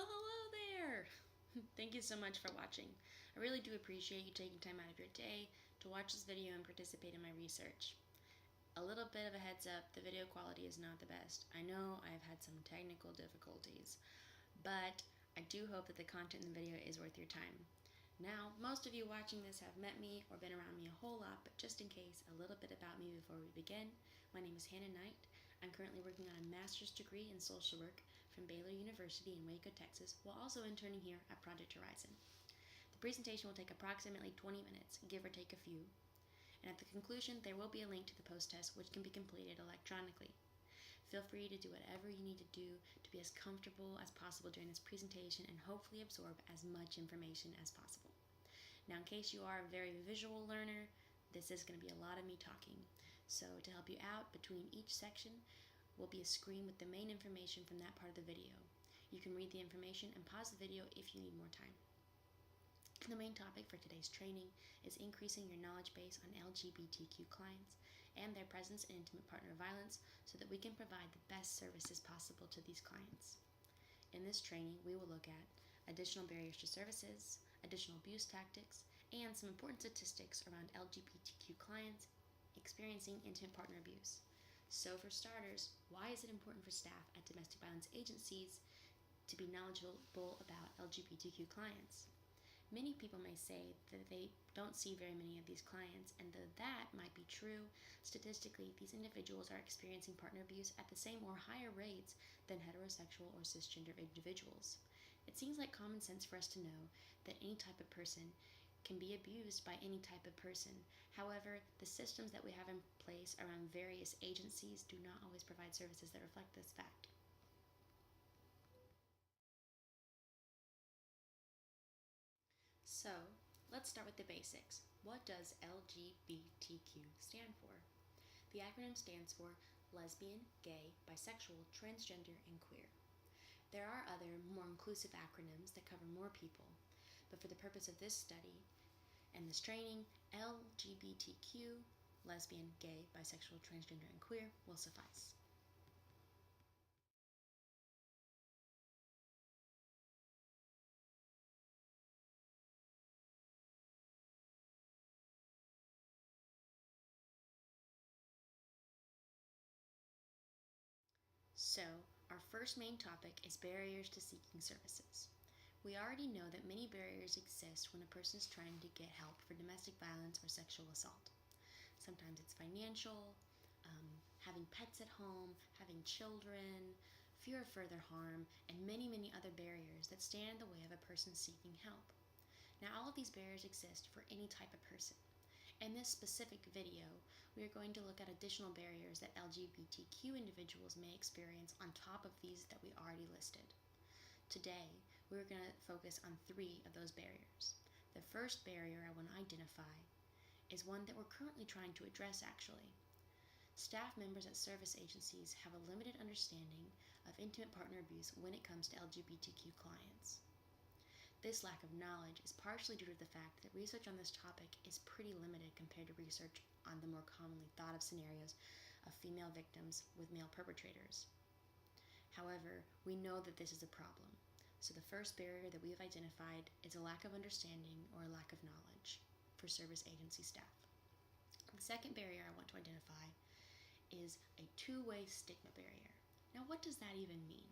Well, hello there! Thank you so much for watching. I really do appreciate you taking time out of your day to watch this video and participate in my research. A little bit of a heads up, the video quality is not the best. I know I've had some technical difficulties, but I do hope that the content in the video is worth your time. Now, most of you watching this have met me or been around me a whole lot, but just in case, a little bit about me before we begin. My name is Hannah Knight. I'm currently working on a master's degree in social work from Baylor University in Waco, Texas, while also interning here at Project Horizon. The presentation will take approximately 20 minutes, give or take a few, and at the conclusion there will be a link to the post-test which can be completed electronically. Feel free to do whatever you need to do to be as comfortable as possible during this presentation and hopefully absorb as much information as possible. Now, in case you are a very visual learner, this is going to be a lot of me talking. So to help you out, between each section will be a screen with the main information from that part of the video. You can read the information and pause the video if you need more time. The main topic for today's training is increasing your knowledge base on LGBTQ clients and their presence in intimate partner violence so that we can provide the best services possible to these clients. In this training, we will look at additional barriers to services, additional abuse tactics, and some important statistics around LGBTQ clients experiencing intimate partner abuse. So for starters, why is it important for staff at domestic violence agencies to be knowledgeable about LGBTQ clients? Many people may say that they don't see very many of these clients, and though that might be true, statistically, these individuals are experiencing partner abuse at the same or higher rates than heterosexual or cisgender individuals. It seems like common sense for us to know that any type of person can be abused by any type of person. However, the systems that we have in place around various agencies do not always provide services that reflect this fact. So, let's start with the basics. What does LGBTQ stand for? The acronym stands for lesbian, gay, bisexual, transgender, and queer. There are other, more inclusive acronyms that cover more people, but for the purpose of this study and this training, LGBTQ, lesbian, gay, bisexual, transgender, and queer will suffice. So, our first main topic is barriers to seeking services. We already know that many barriers exist when a person is trying to get help for domestic violence or sexual assault. Sometimes it's financial, having pets at home, having children, fear of further harm, and many, many other barriers that stand in the way of a person seeking help. Now, all of these barriers exist for any type of person. In this specific video, we are going to look at additional barriers that LGBTQ individuals may experience on top of these that we already listed. Today, we're going to focus on 3 of those barriers. The first barrier I want to identify is one that we're currently trying to address actually. Staff members at service agencies have a limited understanding of intimate partner abuse when it comes to LGBTQ clients. This lack of knowledge is partially due to the fact that research on this topic is pretty limited compared to research on the more commonly thought of scenarios of female victims with male perpetrators. However, we know that this is a problem. So the first barrier that we have identified is a lack of understanding or a lack of knowledge for service agency staff. The second barrier I want to identify is a two-way stigma barrier. Now, what does that even mean?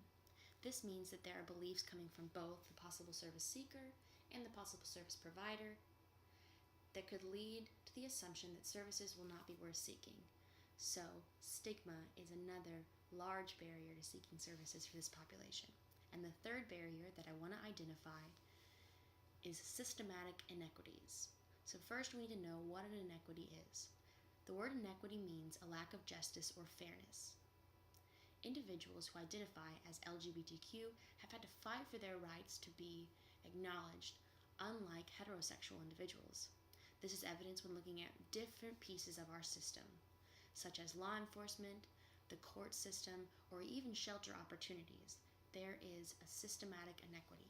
This means that there are beliefs coming from both the possible service seeker and the possible service provider that could lead to the assumption that services will not be worth seeking. So, stigma is another large barrier to seeking services for this population. And the third barrier that I want to identify is systematic inequities. So first we need to know what an inequity is. The word inequity means a lack of justice or fairness. Individuals who identify as LGBTQ have had to fight for their rights to be acknowledged, unlike heterosexual individuals. This is evidenced when looking at different pieces of our system, such as law enforcement, the court system, or even shelter opportunities. There is a systematic inequity.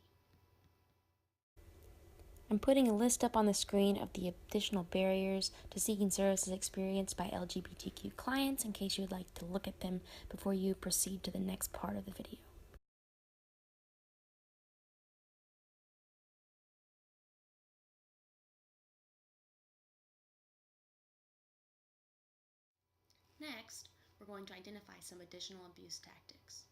I'm putting a list up on the screen of the additional barriers to seeking services experienced by LGBTQ clients in case you would like to look at them before you proceed to the next part of the video. Next, we're going to identify some additional abuse tactics.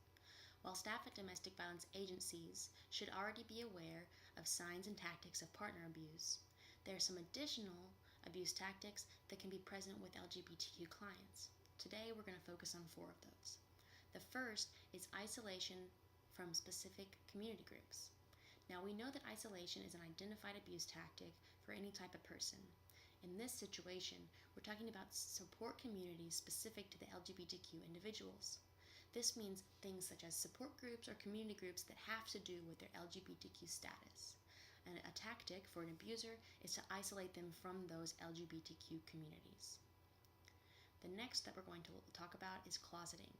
While staff at domestic violence agencies should already be aware of signs and tactics of partner abuse, there are some additional abuse tactics that can be present with LGBTQ clients. Today, we're going to focus on 4 of those. The first is isolation from specific community groups. Now, we know that isolation is an identified abuse tactic for any type of person. In this situation, we're talking about support communities specific to the LGBTQ individuals. This means things such as support groups or community groups that have to do with their LGBTQ status. And a tactic for an abuser is to isolate them from those LGBTQ communities. The next that we're going to talk about is closeting.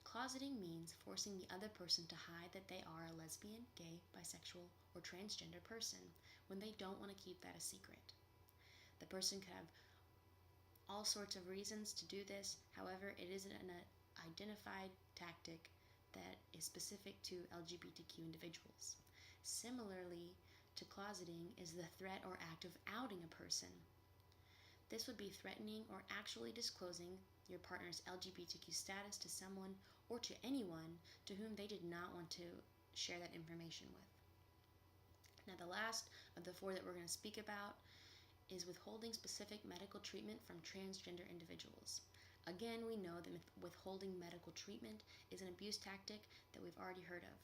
Closeting means forcing the other person to hide that they are a lesbian, gay, bisexual, or transgender person when they don't want to keep that a secret. The person could have all sorts of reasons to do this, however, it isn't an identified tactic that is specific to LGBTQ individuals. Similarly to closeting is the threat or act of outing a person. This would be threatening or actually disclosing your partner's LGBTQ status to someone or to anyone to whom they did not want to share that information with. Now, the last of the 4 that we're going to speak about is withholding specific medical treatment from transgender individuals. Again, we know that withholding medical treatment is an abuse tactic that we've already heard of.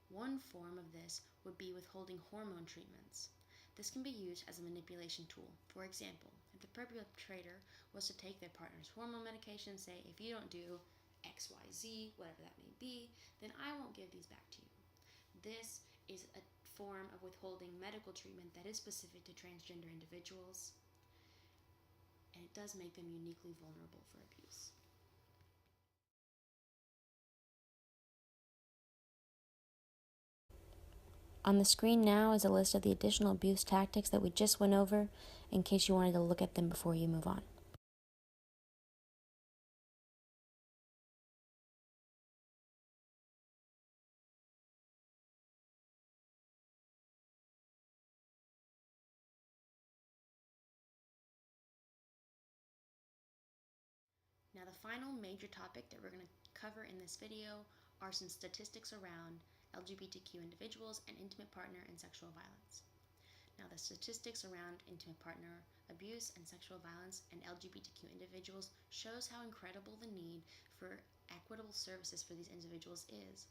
One form of this would be withholding hormone treatments. This can be used as a manipulation tool. For example, if the perpetrator was to take their partner's hormone medication and say, if you don't do XYZ, whatever that may be, then I won't give these back to you. This is a form of withholding medical treatment that is specific to transgender individuals, and it does make them uniquely vulnerable for abuse. On the screen now is a list of the additional abuse tactics that we just went over in case you wanted to look at them before you move on. Now, the final major topic that we're going to cover in this video are some statistics around LGBTQ individuals and intimate partner and sexual violence. Now, the statistics around intimate partner abuse and sexual violence and LGBTQ individuals shows how incredible the need for equitable services for these individuals is.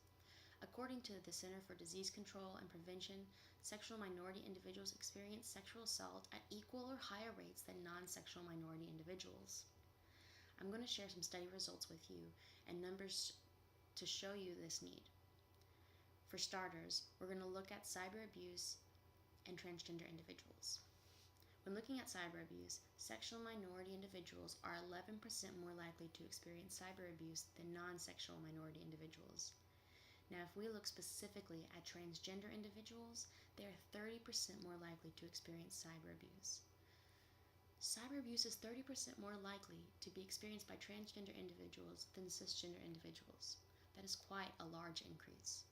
According to the Center for Disease Control and Prevention, sexual minority individuals experience sexual assault at equal or higher rates than non-sexual minority individuals. I'm going to share some study results with you and numbers to show you this need. For starters, we're going to look at cyber abuse and transgender individuals. When looking at cyber abuse, sexual minority individuals are 11% more likely to experience cyber abuse than non-sexual minority individuals. Now, if we look specifically at transgender individuals, they are 30% more likely to experience cyber abuse. Cyber abuse is 30% more likely to be experienced by transgender individuals than cisgender individuals. That is quite a large increase.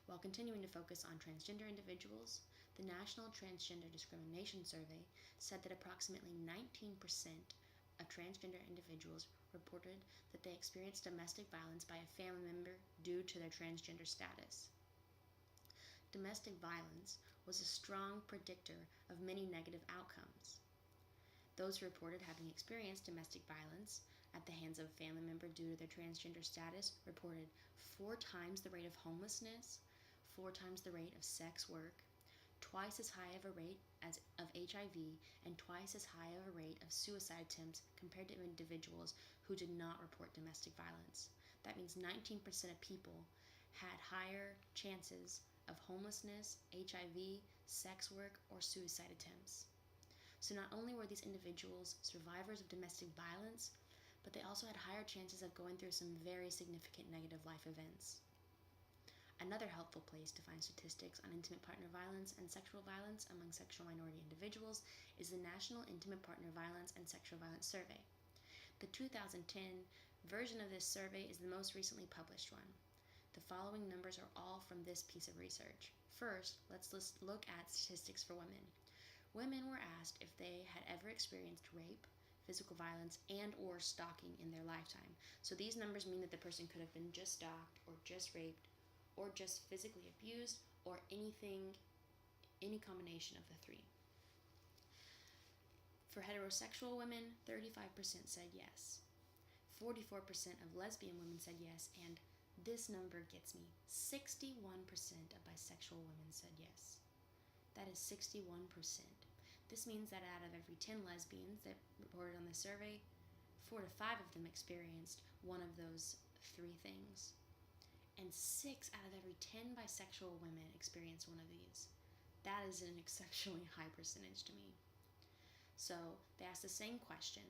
While continuing to focus on transgender individuals, the National Transgender Discrimination Survey said that approximately 19% of transgender individuals reported that they experienced domestic violence by a family member due to their transgender status. Domestic violence was a strong predictor of many negative outcomes. Those who reported having experienced domestic violence at the hands of a family member due to their transgender status reported 4 times the rate of homelessness, 4 times the rate of sex work, twice as high of a rate of HIV, and twice as high of a rate of suicide attempts compared to individuals who did not report domestic violence. That means 19% of people had higher chances of homelessness, HIV, sex work, or suicide attempts. So not only were these individuals survivors of domestic violence, but they also had higher chances of going through some very significant negative life events. Another helpful place to find statistics on intimate partner violence and sexual violence among sexual minority individuals is the National Intimate Partner Violence and Sexual Violence Survey. The 2010 version of this survey is the most recently published one. The following numbers are all from this piece of research. First, let's look at statistics for women. Women were asked if they had ever experienced rape, physical violence, and or stalking in their lifetime. So these numbers mean that the person could have been just stalked or just raped or just physically abused or any combination of the three. For heterosexual women, 35% said yes. 44% of lesbian women said yes, and this number gets me. 61% of bisexual women said yes. That is 61%. This means that out of every 10 lesbians that reported on the survey, 4 to 5 of them experienced one of those three things. And 6 out of every 10 bisexual women experience one of these. That is an exceptionally high percentage to me. So they asked the same question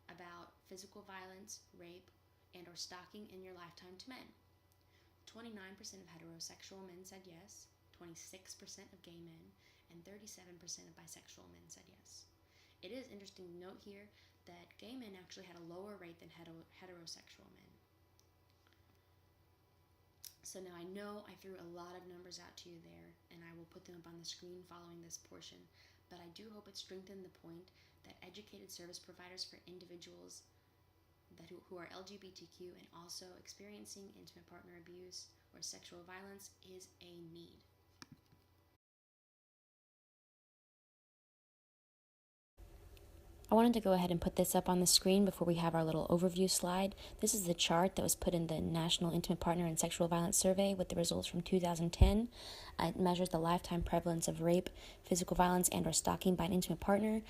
about physical violence, rape, and or stalking in your lifetime to men. 29% of heterosexual men said yes, 26% of gay men, and 37% of bisexual men said yes. It is interesting to note here that gay men actually had a lower rate than heterosexual men. So now I know I threw a lot of numbers out to you there, and I will put them up on the screen following this portion, but I do hope it strengthened the point that educated service providers for individuals who are LGBTQ and also experiencing intimate partner abuse or sexual violence is a need. I wanted to go ahead and put this up on the screen before we have our little overview slide. This is the chart that was put in the National Intimate Partner and Sexual Violence Survey with the results from 2010. It measures the lifetime prevalence of rape, physical violence, and or stalking by an intimate partner.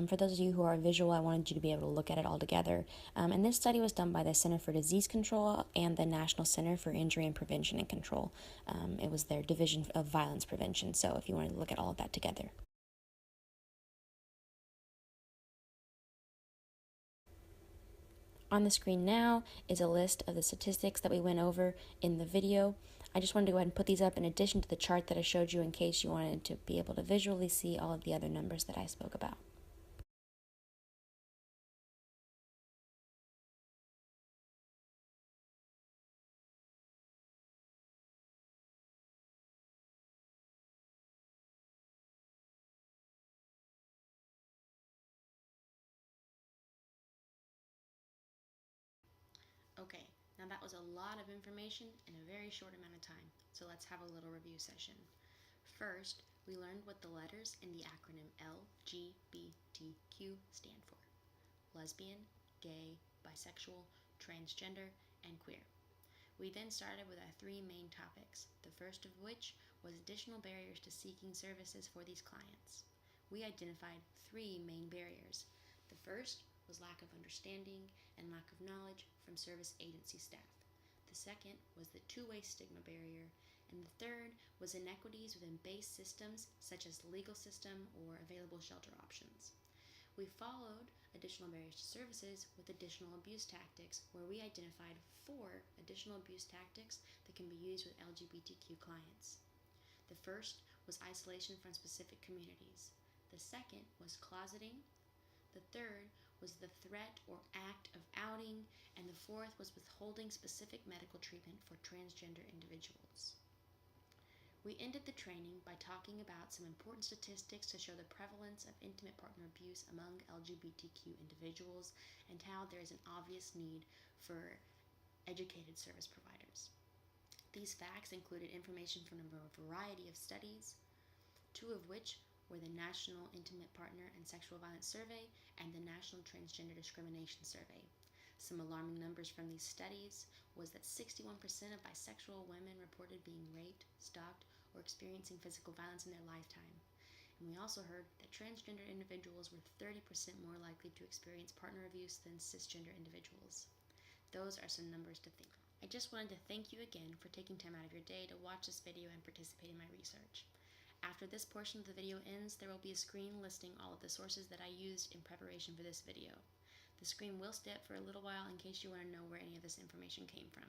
For those of you who are visual, I wanted you to be able to look at it all together. And this study was done by the Center for Disease Control and the National Center for Injury and Prevention and Control. It was their Division of Violence Prevention, so if you wanted to look at all of that together. On the screen now is a list of the statistics that we went over in the video. I just wanted to go ahead and put these up in addition to the chart that I showed you in case you wanted to be able to visually see all of the other numbers that I spoke about. Okay, now that was a lot of information in a very short amount of time, so let's have a little review session. First, we learned what the letters in the acronym LGBTQ stand for: lesbian, gay, bisexual, transgender, and queer. We then started with our three main topics, the first of which was additional barriers to seeking services for these clients. We identified three main barriers. The first was lack of understanding and lack of knowledge from service agency staff. The second was the two-way stigma barrier, and the third was inequities within base systems such as the legal system or available shelter options. We followed additional barriers to services with additional abuse tactics, where we identified 4 additional abuse tactics that can be used with LGBTQ clients. The first was isolation from specific communities. The second was closeting. The third was the threat or act of outing, and the fourth was withholding specific medical treatment for transgender individuals. We ended the training by talking about some important statistics to show the prevalence of intimate partner abuse among LGBTQ individuals and how there is an obvious need for educated service providers. These facts included information from a variety of studies, 2 of which were the National Intimate Partner and Sexual Violence Survey and the National Transgender Discrimination Survey. Some alarming numbers from these studies was that 61% of bisexual women reported being raped, stalked, or experiencing physical violence in their lifetime. And we also heard that transgender individuals were 30% more likely to experience partner abuse than cisgender individuals. Those are some numbers to think of. I just wanted to thank you again for taking time out of your day to watch this video and participate in my research. After this portion of the video ends, there will be a screen listing all of the sources that I used in preparation for this video. The screen will stay up for a little while in case you want to know where any of this information came from.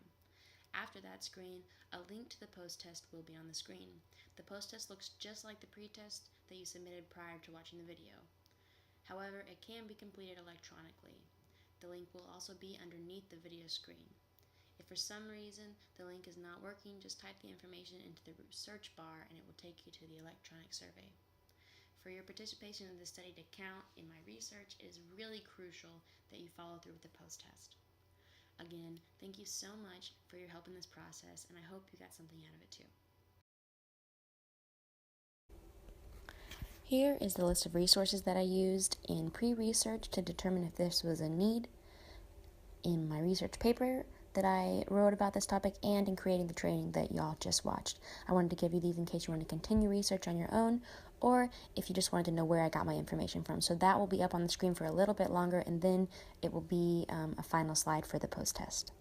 After that screen, a link to the post-test will be on the screen. The post-test looks just like the pre-test that you submitted prior to watching the video. However, it can be completed electronically. The link will also be underneath the video screen. If for some reason the link is not working, just type the information into the search bar and it will take you to the electronic survey. For your participation in this study to count in my research, it is really crucial that you follow through with the post-test. Again, thank you so much for your help in this process, and I hope you got something out of it too. Here is the list of resources that I used in pre-research to determine if this was a need, in my research paper that I wrote about this topic, and in creating the training that y'all just watched. I wanted to give you these in case you want to continue research on your own, or if you just wanted to know where I got my information from. So that will be up on the screen for a little bit longer, and then it will be a final slide for the post-test.